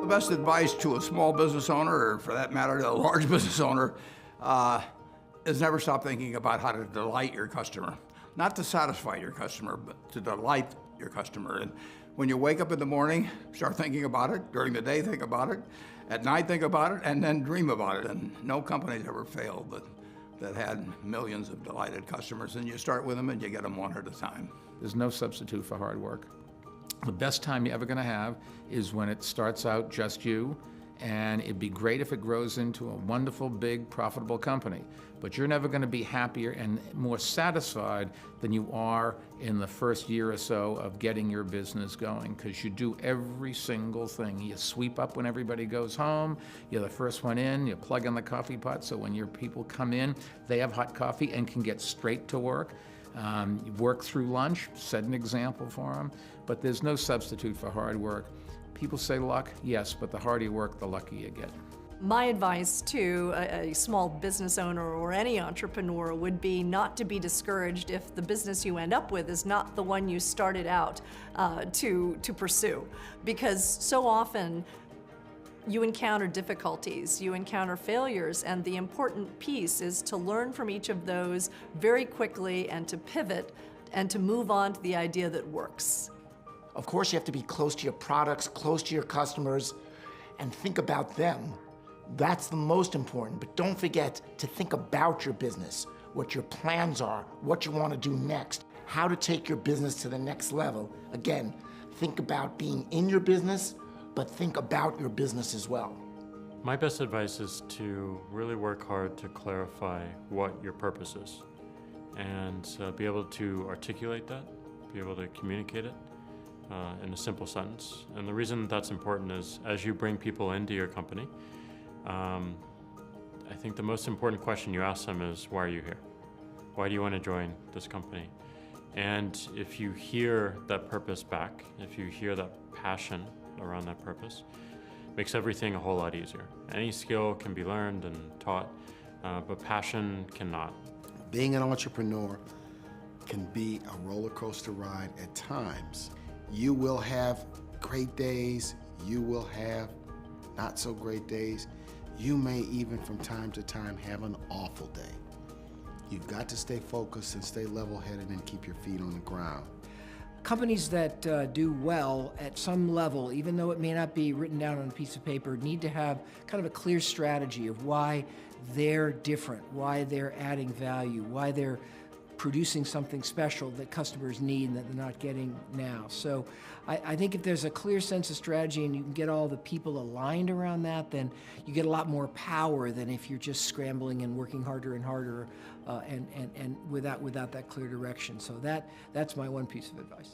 The best advice to a small business owner, or for that matter, to a large business owner, is never stop thinking about how to delight your customer. Not to satisfy your customer, but to delight your customer. And when you wake up in the morning, start thinking about it. During the day, think about it. At night, think about it, and then dream about it. And no company's ever failed that had millions of delighted customers. And you start with them and you get them one at a time. There's no substitute for hard work. The best time you're ever going to have is when it starts out just you, and it'd be great if it grows into a wonderful, big, profitable company. But you're never going to be happier and more satisfied than you are in the first year or so of getting your business going, because you do every single thing. You sweep up when everybody goes home, you're the first one in, you plug in the coffee pot, so when your people come in, they have hot coffee and can get straight to work. You work through lunch, set an example for them, but there's no substitute for hard work. People say luck, yes, but the harder you work, the luckier you get. My advice to a small business owner or any entrepreneur would be not to be discouraged if the business you end up with is not the one you started out to pursue, because so often you encounter difficulties, you encounter failures, and the important piece is to learn from each of those very quickly and to pivot and to move on to the idea that works. Of course, you have to be close to your products, close to your customers, and think about them. That's the most important, but don't forget to think about your business, what your plans are, what you want to do next, how to take your business to the next level. Again, think about being in your business, but think about your business as well. My best advice is to really work hard to clarify what your purpose is and be able to articulate that, be able to communicate it in a simple sentence. And the reason that's important is as you bring people into your company, I think the most important question you ask them is, why are you here? Why do you want to join this company? And if you hear that purpose back, if you hear that passion around that purpose, makes everything a whole lot easier. Any skill can be learned and taught, but passion cannot. Being an entrepreneur can be a roller coaster ride at times. You will have great days, you will have not so great days. You may even from time to time have an awful day. You've got to stay focused and stay level-headed and keep your feet on the ground. Companies that do well at some level, even though it may not be written down on a piece of paper, need to have kind of a clear strategy of why they're different, why they're adding value, why they're producing something special that customers need and that they're not getting now. So I think if there's a clear sense of strategy and you can get all the people aligned around that, then you get a lot more power than if you're just scrambling and working harder and harder and without that clear direction. So that's my one piece of advice.